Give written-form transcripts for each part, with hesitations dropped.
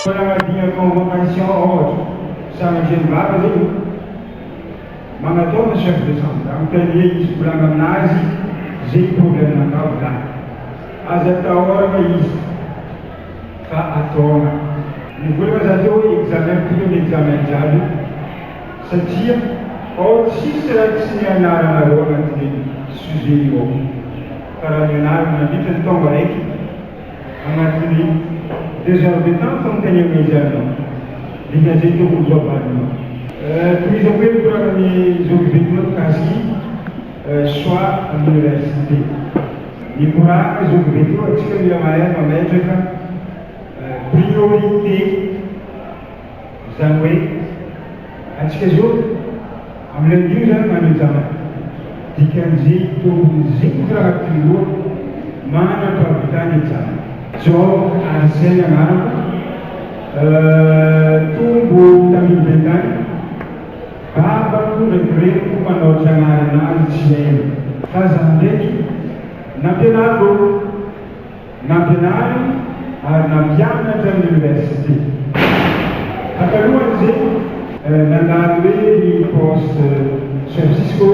Dia convocation ohatra sanatria baba zay magnataona chef de centre amintania izy volagna aminazy zay problème nakao zany aza tahorana izy fa ataona nivolagna za teo hoe examen plutôt examen jiaby satria ao tsisy raha tsy nianaranareo agnatin'ny sujet io ao karaha nianarana nandritra ny taonga raiky agnatin'ny 2 heures de temps fagnotaniagna izy anao dina zay tokony zoavalinao toiza hoe mikoragna zao vetina mikasiky choix université mikoragna zao vetina atsika mila mahay mametraka priorité zany hoe atsika zao amin'ilay zany manao examen dikan'izay tokony zay raha agnatin'ny loha manam-pahavitany examen zao asainy agnarako tombo tamilbetany babako ndraiky reniko manao tranaranazy tsy hainy fa za ndraiky nampianaro nampianary ary nampianatra amin'université akalohany zay nandalo hoe ny poste Francisco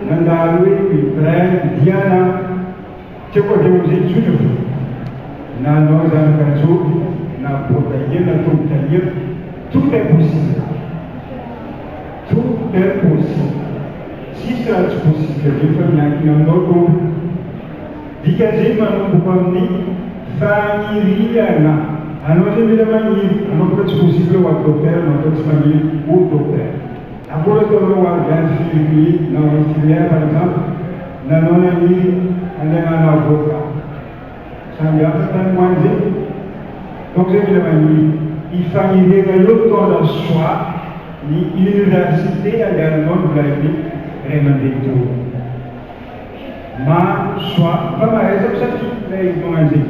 nandalo hoe ny Brel Diana tiako aveo amizay tsotra nanao zanak'anjoby na boakaia na tombokaia tout est possible tout est possible tsisy raha tsy possible rehefa miankina aminao tombo dikan'izay manomboko amin'ny faniriana anao zay mila maniry anao boka tsy possible ho aby docteur anao tsy maniry ho docteur akory ataonao ho avy infirmier na infirmière par exemple nanao naniry andehanana avocat samby hafa tany moany zay donc zay mila maniry ifaniriana eo tona choix ny université andehananao nolainy ray mandeha teo ma choix fa mahaiza misafidy lay magnano zay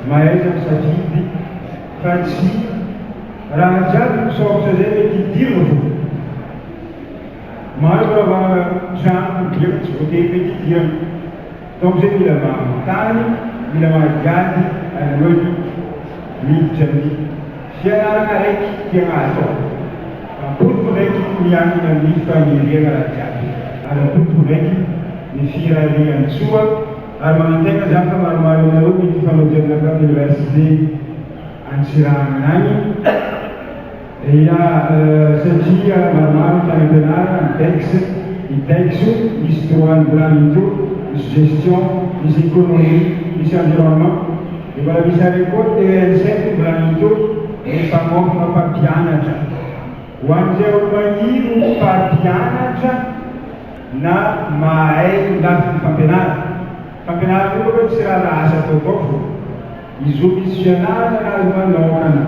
mahaiza misafidy fa tsy raha jiaby misaotra zay mety hidirina fo maro raha trano dia tsy voatey mety hidirana donc zay mila mamatany mila magady alohan'ny miditra amin'ny fianarana raiky tiana atao ampotoko raiky miankina amin'ny faniriana raha jiaby ary ampotoko raiky ny firarian-tsoa ary manantegna zany fa maromaro anareo mety fanaojanaka université Antsirahana agny ia satria maromaro tany ampianarana ny texte misy droit planito misy gestion misy économie misy environnement de mbola misy areko EN7 planito rehefa mofona mpampianatra ho an'izay olo maniry mpampianatra na mahay lafiny fampianarana fampianarana io boka tsy raha asa ataotao fo izy io misy fianarana azy manokana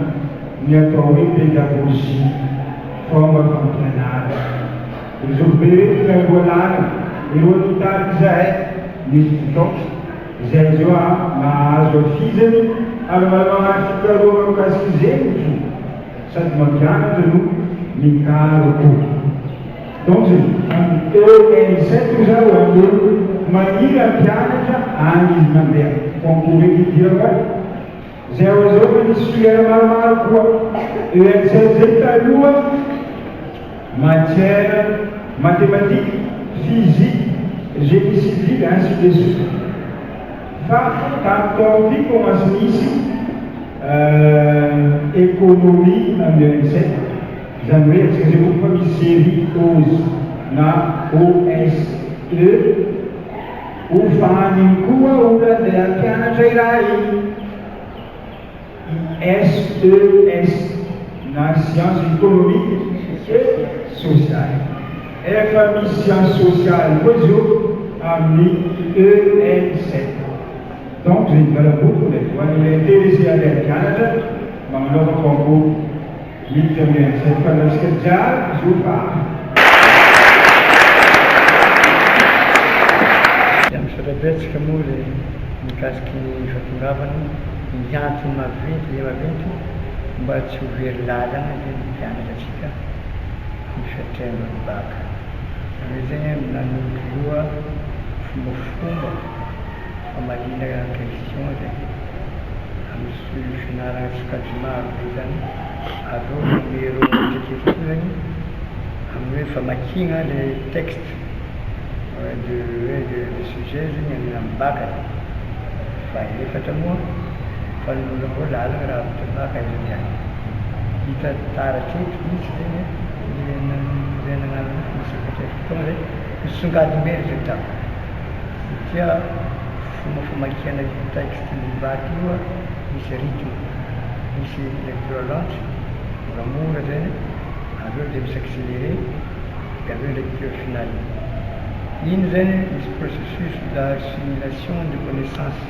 ny atao hoe pédagogie fomba fampianarana izy olo be reky na voalana ireo nitariky zahay misy fotoa zay zao mahazo afizany ary magnano fikaroana mikasiky zegny fo sady mampianatra no mikaroko donc EN7 zao amiolo maniry ampianatra any izy mandeha concours eky idirako ay zay ao zao fa nisy filière maromaro koa EN7 zay taloha matière mathématique physique génie civil ainsi de suite fa tamin'ny taonty commence misy économie amin'ny EN7 zany hoe atsika zay koa fa misy série OSE na OSE ho faniny koa olo andeha ampianatra iraha igny SES na science économique et sociale efa misy science sociale koa izy io amin'ny EN7 donc zay mivalaboko ndraiky ho an'ilay intéressé andeha ampianatra magnanaova concours miditra amin'ny EN7 fa natsika jiaby izy io fa Betsaka moa le mikasiky ny fatongavana miantony maventy le maventy mba tsy ho very lalana le mpianatra atsika misatremba ny baka ame zegny nanomboa fombafomba famalina question zay fianarana sokajy maro be zany avy eo numero kekeky zany amin'ny hoe famakiana le texte de sujet zany amin'ny baka fa efatra moa fa lolo avao lalana raha avy baka zany zany hita taratrety misy zany zay nagnano misy fotoana zay misongadimbery zay tao satria fomba famakiana texte mivaky io misy rythme misy lecture lente moramora zany avy eo dia misy accéléré dia avy eo lecture finale iny zany misy processus d'assimilation de connaissance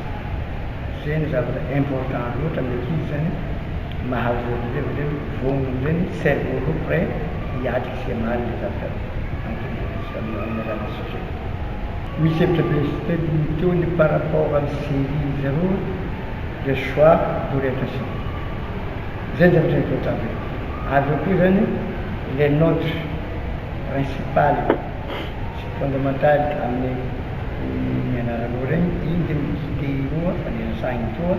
zany zavatra important loatra amin'ny ankizy zany mahazo amizay amizay vognona amizay cerveau roa près hiatriky sy amaly le zavatra amin'ny alana sujet misy hevitra be teony par rapport amin'ny série zaro le choix d'orientation zay zavatra important be avy eo koa zany les notes principales sy fondamentales amin'ny mianarana regny iny dia miguider-roa fa ny ansahiny toa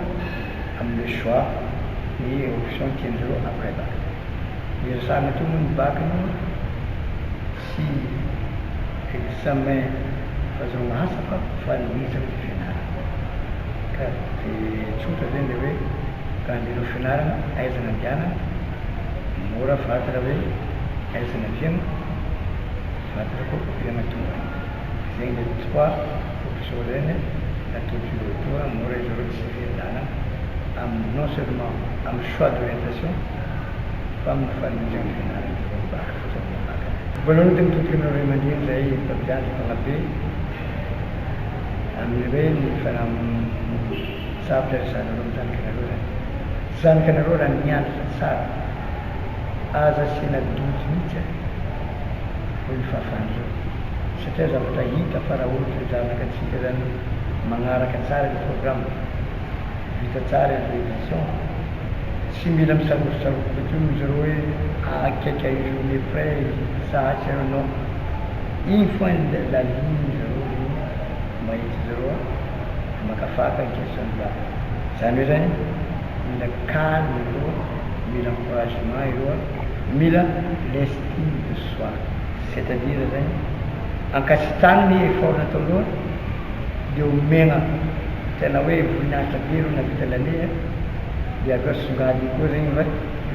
amin'ny le choix et option tiendreo après bac iresahana to moa ny bac moa sy examen fahazoana asa fa nisaka ny fianarana ka tsotra zany le hoe ka andehanao fianarana aizana andianana mora fatara hoe aizana viana fatara koa viana tonga zay le trois option zany atao toa mora izy reo tsy fianarana non seulement amin'ny choix d'orientation fa amin'ny fanomezana fianarana baka fotona baka voalohany dia mitodika anao ray aman-dreny zay mpampianatra fanabe amin'ny hoe ny zavatra zanareo mizanakanareo zany zanakanareo raha mianatra tsara aza asiana dozy mihitsy ho ny fahafanizao satria zavatra hita fa raha ohatra zanakatsika zany magnaraka tsara ny programme vita tsara ny révision tsy mila misarosaroka bateo zareo hoe akaiky journée près sahatry zareo non iny foany la ligne zareo mahita zareo makafaka ny question baka zany hoe zany mila calme aloha mila encouragement aloha mila l'estime de soi c'est-à-dire zany ankasitrany ny effort natao aloha dia omegna tena hoe voninahitra be reo navita lane dia avy eo songadiny koa zegny va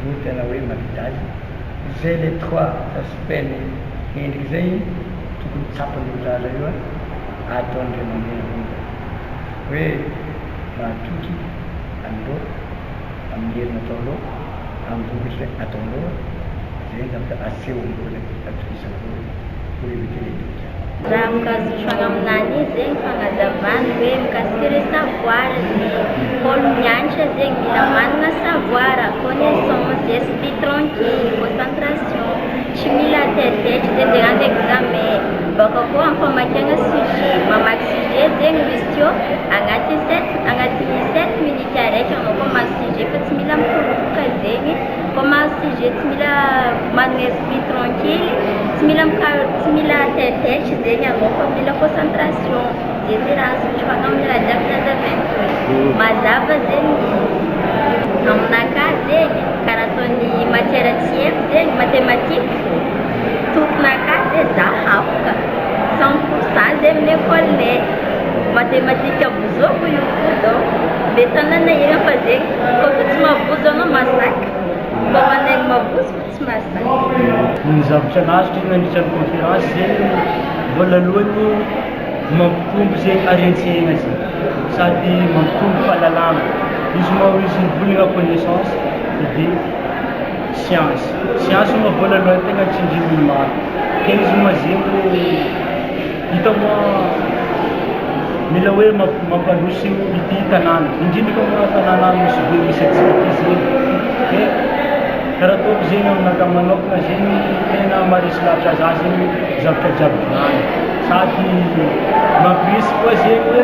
ro tena hoe mavita azy zay le trois aspect ny endriky zay tokony tsapan'olo zaza io ataon'Andriamanitra hoe mahatoky amindreo amin'ny herina ataondreo amin'ny vokatra ataondreo zay zavatra asehondreo zay atokisandreo pour éviter les doutes. Raha mikasitry aminany zegny fagnazavany hoe mikasika le savoir zegny olo mianatra zegny mila manana savoir connaissance esprit tranquille concentration tsy mila tetety zegny dia rano examen baka koa amin'ny famakiana sujet mamaky sujet zegny misy teo agnaty 7 minutes araiky anao koa mahazo sujet fa tsy mila mikorokoka zegny koa mahazo sujet tsy mila manana esprit tranquille tsy mila tetety zegny anao fa mila concentration zay zay raha azotrana amin'ny raha jiaby nazavainy mazava zegny aminaka zegny karaha ataony matière tsy haiko zegny mathématique tokonaka dia za hafaka 100% zay amin'ny écolenay mathématique abozoko io ko donc be tanana hira fa zegny koa fa tsy mahabozo anao masaka mba hoanainy mahabozo fa tsy masaka ny zavatra anazy tena anisan'ny conférence zegny voalohany mampitombo zegny harentsehana zegny sady mampitombo fahalalana izy moa izy mivolagna connaissance dia science moa voalohany tegna tsindriminy maro ka izy moa zegny hita moa mila hoe mampandroso ity tanàna indrindra moa tanàna misy be misy activité zegny karaha ataoko zegny aminaka manokana zegny tena marisy lavitra za zegny zavatra jiaby volany sady mampisy koa zegny hoe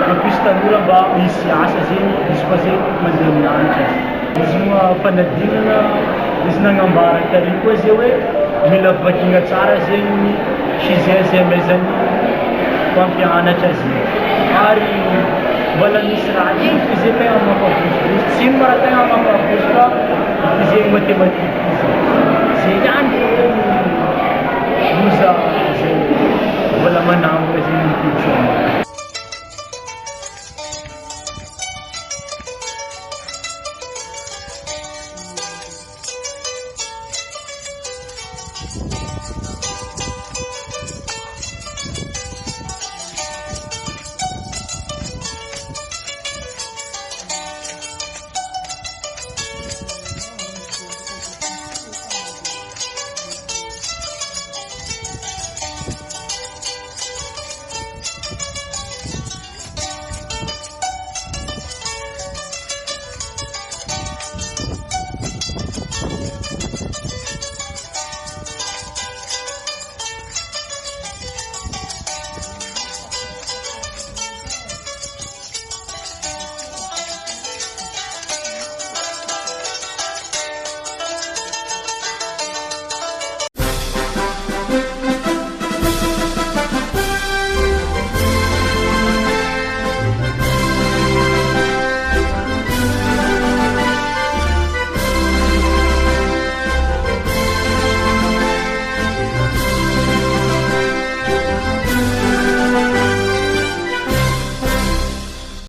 mampisy tanora mba hisy asa zegny izy koa zegny mandeha mianatra izy moa fanadinana izy nagnambara tary koa zay hoe mila vakina tsara zegny sizay zay amezany mpampianatra zegny ary mbola misy raha igny fa zay tegna mampavosivosy itifizeny matematika